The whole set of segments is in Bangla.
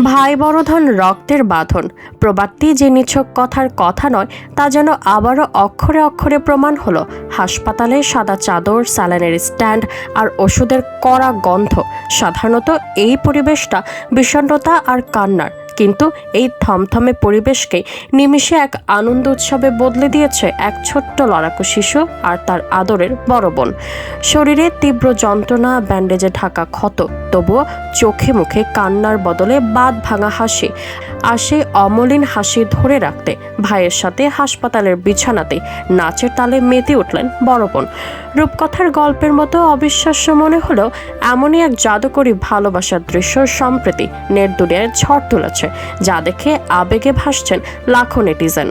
ভাই বড়ধন রক্তের বাঁধন। প্রবাদটি যে নিছক কথার কথা নয়, তা যেন আবারও অক্ষরে অক্ষরে প্রমাণ হলো। হাসপাতালে সাদা চাদর, স্যালাইনের স্ট্যান্ড আর ওষুধের কড়া গন্ধ। সাধারণত এই পরিবেশটা বিষণ্ণতা আর কান্নার, কিন্তু এই থমথমে পরিবেশকে নিমিষে এক আনন্দ উৎসবে বদলে দিয়েছে এক ছোট্ট লড়াকু শিশু আর তার আদরের বড় বোন। শরীরে তীব্র যন্ত্রণা, ব্যান্ডেজে ঢাকা ক্ষত, তবুও চোখে মুখে কান্নার বদলে বাঁধ ভাঙা হাসি। আর সেই অমলিন হাসি ধরে রাখতে ভাইয়ের সাথে হাসপাতালের বিছানাতে নাচের তালে মেতে উঠলেন বড় বোন। রূপকথার গল্পের মতো অবিশ্বাস্য মনে হলেও এমনই এক জাদুকরী ভালোবাসার দৃশ্য সম্প্রতি নেট দুনিয়ায় ঝড় তুলেছে, যা দেখে আবেগে ভাসছেন লাখো নেটিজেন।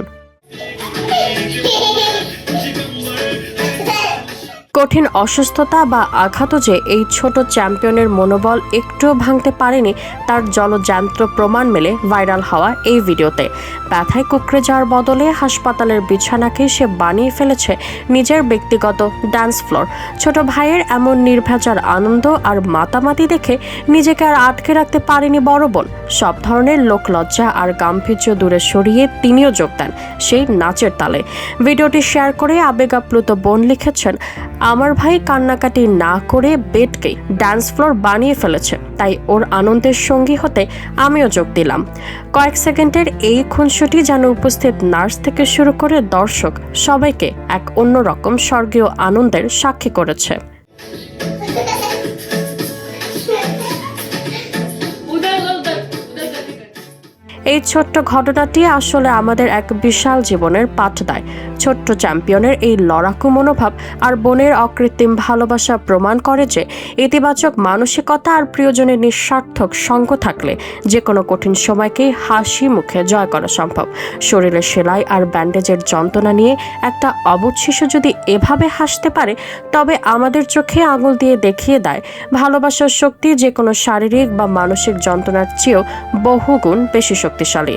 কঠিন অসুস্থতা বা আঘাতও যে এই ছোট চ্যাম্পিয়নের মনোবল একটুও ভাঙতে পারেনি, তার জলযান্ত্র প্রমাণ মেলে ভাইরাল হওয়া এই ভিডিওতে। ব্যথায় কুঁকড়ে যাওয়ার বদলে হাসপাতালের বিছানাকে সে বানিয়ে ফেলেছে নিজের ব্যক্তিগত ডান্স ফ্লোর। ছোট ভাইয়ের এমন নির্ভেজাল আনন্দ আর মাতামাতি দেখে নিজেকে আর আটকে রাখতে পারেনি বড় বোন। সব ধরনের লোকলজ্জা আর গাম্ভীর্য দূরে সরিয়ে তিনিও যোগ দেন সেই নাচের তালে। ভিডিওটি শেয়ার করে আবেগাপ্লুত বোন লিখেছেন, আমার ভাই কান্নাকাটি না করে বেডকে ডান্স ফ্লোর বানিয়ে ফেলেছে, তাই ওর আনন্দের সঙ্গী হতে আমিও যোগ দিলাম। কয়েক সেকেন্ডের এই খুনসুটি যেন উপস্থিত নার্স থেকে শুরু করে দর্শক সবাইকে এক অন্যরকম স্বর্গীয় আনন্দের সাক্ষী করেছে। এই ছোট্ট ঘটনাটি আসলে আমাদের এক বিশাল জীবনের পাঠ দেয়। ছোট্ট চ্যাম্পিয়নের এই লড়াকু মনোভাব আর বোনের অকৃত্রিম ভালোবাসা প্রমাণ করে যে ইতিবাচক মানসিকতা আর প্রিয়জনের নিঃস্বার্থক সঙ্গ থাকলে যে কোনো কঠিন সময়কেই হাসি মুখে জয় করা সম্ভব। শরীরে সেলাই আর ব্যান্ডেজের যন্ত্রণা নিয়ে একটা অবুঝ শিশু যদি এভাবে হাসতে পারে, তবে আমাদের চোখে আঙুল দিয়ে দেখিয়ে দেয় ভালোবাসার শক্তি যে কোনো শারীরিক বা মানসিক যন্ত্রণার চেয়েও বহুগুণ বেশি শক্তিশালী।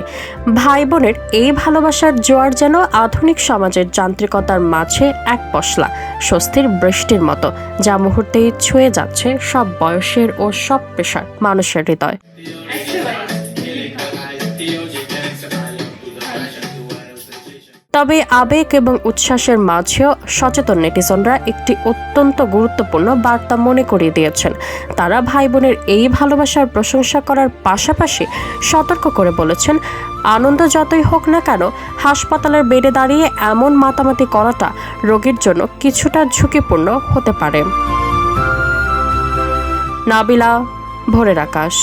ভাই বোনের এই ভালোবাসার জোয়ার যেন আধুনিক সমাজের যান্ত্রিকতার মাঝে এক পশলা স্বস্তির বৃষ্টির মতো, যা মুহূর্তেই ছুঁয়ে যাচ্ছে সব বয়সের ও সব পেশার মানুষের হৃদয়। তবে আবেগ এবং উচ্ছ্বাসের মাঝেও সচেতন নেটিজনরা একটি অত্যন্ত গুরুত্বপূর্ণ বার্তা মনে করিয়ে দিয়েছেন। তারা ভাই বোনের এই ভালোবাসার প্রশংসা করার পাশাপাশি সতর্ক করে বলেছেন, আনন্দ যতই হোক না কেন, হাসপাতালের বেডে দাঁড়িয়ে এমন মাতামাতি করাটা রোগীর জন্য কিছুটা ঝুঁকিপূর্ণ হতে পারে। নাবিলা, ভোরের আকাশ।